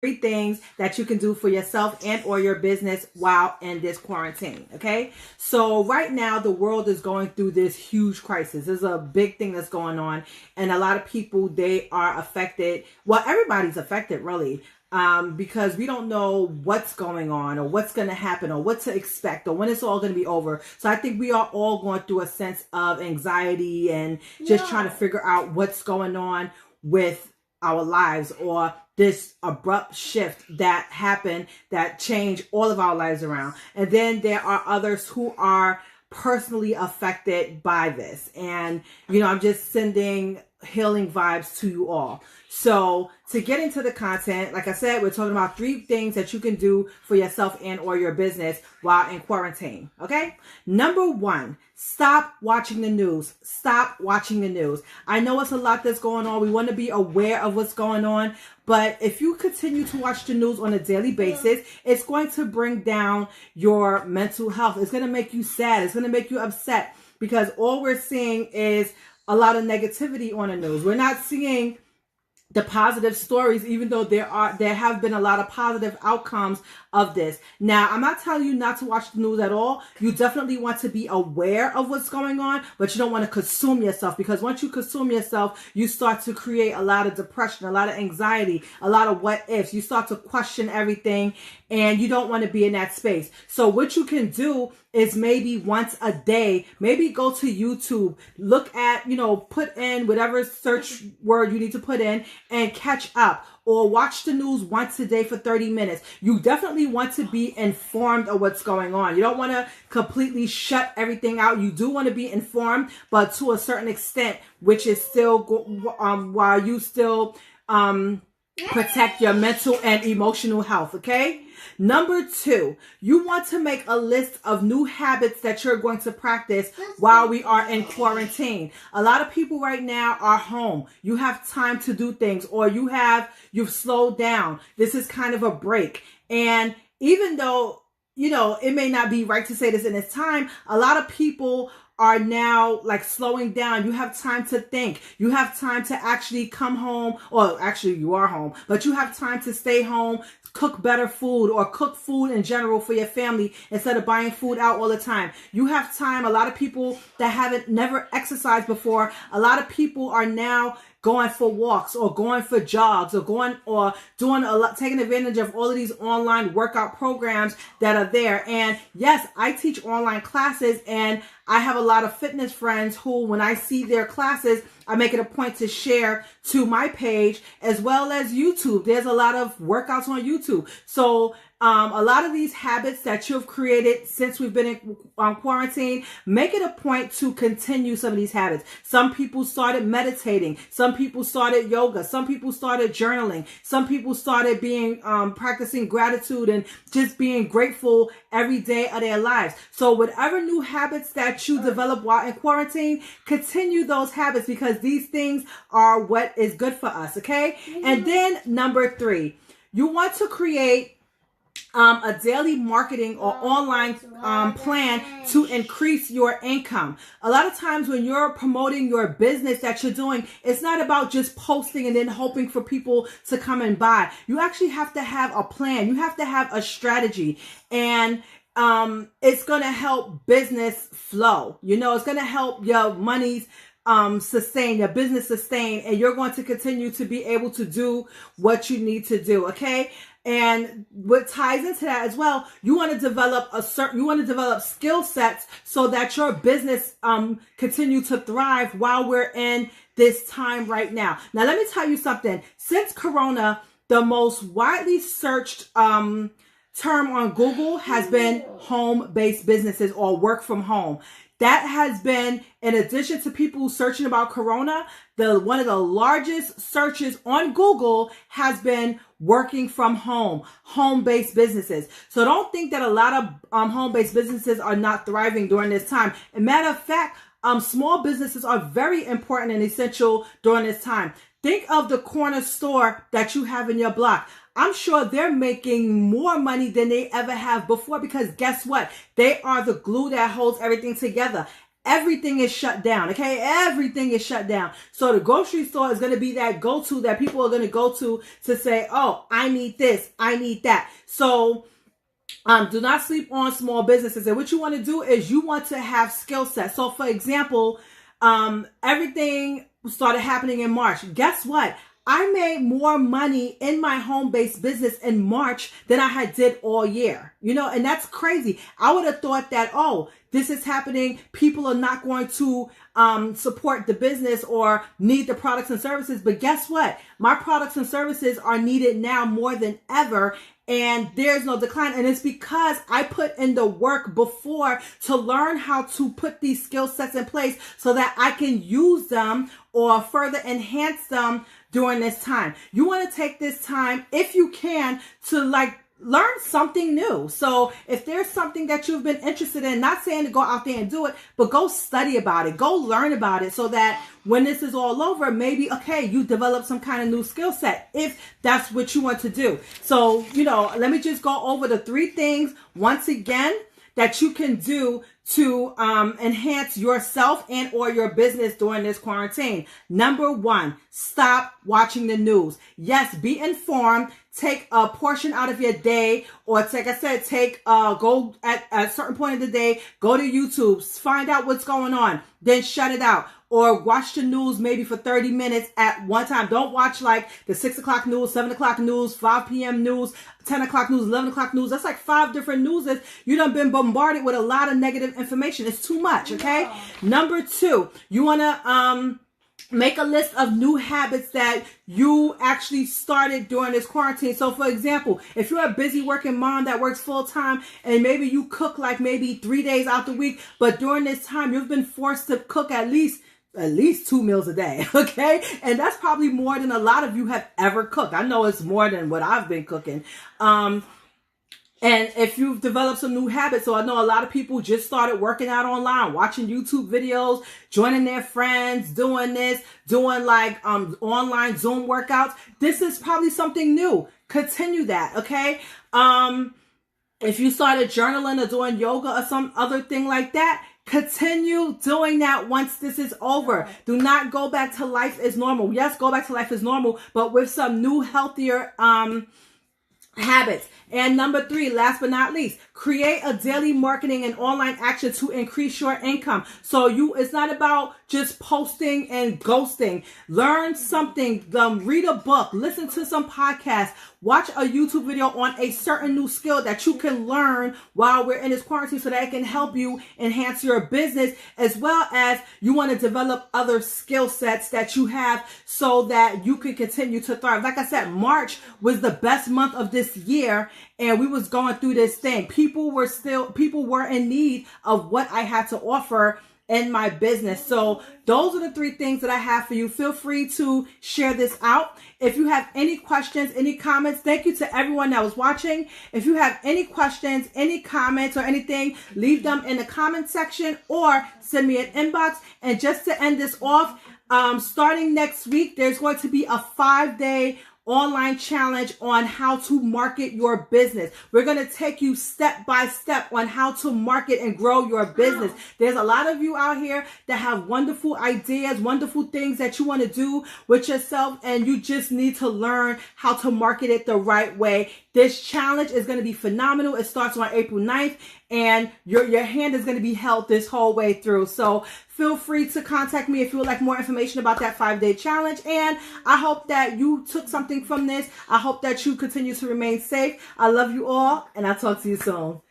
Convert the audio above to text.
3 things that you can do for yourself and or your business while in this quarantine. Okay. So right now the world is going through this huge crisis. There's a big thing that's going on, and a lot of people, they are affected. Well, everybody's affected really. Because we don't know what's going on or what's going to happen or what to expect or when it's all going to be over. So I think we are all going through a sense of anxiety and just trying to figure out what's going on with our lives, or this abrupt shift that happened that changed all of our lives around. And then there are others who are personally affected by this. And, I'm just sending healing vibes to you all. So to get into the content, like I said, we're talking about 3 things that you can do for yourself and or your business while in quarantine. Okay. Number 1, stop watching the news. Stop watching the news. I know it's a lot that's going on. We want to be aware of what's going on. But if you continue to watch the news on a daily basis, it's going to bring down your mental health. It's going to make you sad. It's going to make you upset, because all we're seeing is a lot of negativity on the news. We're not seeing the positive stories, even though there have been a lot of positive outcomes of this. Now, I'm not telling you not to watch the news at all. You definitely want to be aware of what's going on, but you don't want to consume yourself, because once you consume yourself, you start to create a lot of depression, a lot of anxiety, a lot of what ifs. You start to question everything, and you don't want to be in that space. So what you can do is maybe once a day, maybe go to YouTube, look at, put in whatever search word you need to put in and catch up, or watch the news once a day for 30 minutes. You definitely want to be informed of what's going on. You don't want to completely shut everything out. You do want to be informed, but to a certain extent, which is still, while you still, protect your mental and emotional health. Okay. Number 2, you want to make a list of new habits that you're going to practice while we are in quarantine. A lot of people right now are home. You have time to do things, or you've slowed down. This is kind of a break. And even though, it may not be right to say this in this time, a lot of people are now like slowing down. You have time to think. You have time to actually come home, or actually you are home, but you have time to stay home, cook better food, or cook food in general for your family instead of buying food out all the time. You have time. A lot of people that never exercised before, a lot of people are now going for walks or going for jogs or taking advantage of all of these online workout programs that are there. And yes, I teach online classes, and I have a lot of fitness friends who, when I see their classes, I make it a point to share to my page as well as YouTube. There's a lot of workouts on YouTube. So a lot of these habits that you've created since we've been in quarantine, make it a point to continue some of these habits. Some people started meditating. Some people started yoga. Some people started journaling. Some people started practicing gratitude and just being grateful every day of their lives. So whatever new habits that you develop while in quarantine, continue those habits, because these things are what is good for us. Okay. And then number 3, you want to create a daily marketing or online plan to increase your income. A lot of times when you're promoting your business that you're doing, it's not about just posting and then hoping for people to come and buy. You actually have to have a plan. You have to have a strategy, and it's going to help business flow. It's going to help your monies sustain, your business sustain, and you're going to continue to be able to do what you need to do. Okay. And what ties into that as well, you want to develop skill sets so that your business continue to thrive while we're in this time right now. Now, let me tell you something. Since Corona, the most widely searched term on Google has been home-based businesses or work from home. That has been, in addition to people searching about Corona, one of the largest searches on Google has been working from home, home-based businesses. So don't think that a lot of home-based businesses are not thriving during this time. As a matter of fact, small businesses are very important and essential during this time. Think of the corner store that you have in your block. I'm sure they're making more money than they ever have before, because guess what? They are the glue that holds everything together. everything is shut down. Okay, everything is shut down. So the grocery store is going to be that go-to that people are going to go to say, oh, I need this, I need that. So do not sleep on small businesses. And what you want to do is you want to have skill sets. So for example, everything started happening in March. Guess what? I made more money in my home-based business in March than I had did all year, and that's crazy. I would have thought that, oh, this is happening. People are not going to support the business or need the products and services. But guess what? My products and services are needed now more than ever. And there's no decline. And it's because I put in the work before to learn how to put these skill sets in place so that I can use them or further enhance them during this time. You want to take this time, if you can, to learn something new. So if there's something that you've been interested in, not saying to go out there and do it, but go study about it, go learn about it so that when this is all over, maybe, okay, you develop some kind of new skill set if that's what you want to do. So, let me just go over the 3 things once again that you can do to enhance yourself and or your business during this quarantine. Number 1, stop watching the news. Yes, be informed. Take a portion out of your day, or like I said, go at a certain point of the day, go to YouTube, find out what's going on, then shut it out. Or watch the news maybe for 30 minutes at one time. Don't watch like the 6 o'clock news, 7 o'clock news, 5 p.m. news, 10 o'clock news, 11 o'clock news. That's like 5 different newses. You done been bombarded with a lot of negative information. It's too much, okay? Yeah. Number 2, you want to make a list of new habits that you actually started during this quarantine. So for example, if you're a busy working mom that works full time and maybe you cook like maybe 3 days out the week, but during this time you've been forced to cook at least 2 meals a day, okay? And that's probably more than a lot of you have ever cooked. I know it's more than what I've been cooking. And if you've developed some new habits, so I know a lot of people just started working out online, watching YouTube videos, joining their friends, doing like online Zoom workouts. This is probably something new. Continue that, okay? If you started journaling or doing yoga or some other thing like that, continue doing that once this is over. Do not go back to life as normal. Yes, go back to life as normal, but with some new, healthier habits. And number 3, last but not least, create a daily marketing and online action to increase your income. So it's not about just posting and ghosting. Learn something, read a book, listen to some podcasts, watch a YouTube video on a certain new skill that you can learn while we're in this quarantine so that it can help you enhance your business, as well as you want to develop other skill sets that you have so that you can continue to thrive. Like I said, March was the best month of this year, and we was going through this thing. People were in need of what I had to offer in my business. So those are the 3 things that I have for you. Feel free to share this out. If you have any questions, any comments, thank you to everyone that was watching. If you have any questions, any comments or anything, leave them in the comment section or send me an inbox. And just to end this off, starting next week, there's going to be a 5-day online challenge on how to market your business. We're going to take you step by step on how to market and grow your business. There's a lot of you out here that have wonderful ideas, wonderful things that you want to do with yourself, and you just need to learn how to market it the right way. This challenge is going to be phenomenal. It starts on April 9th, and your hand is going to be held this whole way through. So feel free to contact me if you would like more information about that 5-day challenge. And I hope that you took something from this. I hope that you continue to remain safe. I love you all, and I'll talk to you soon.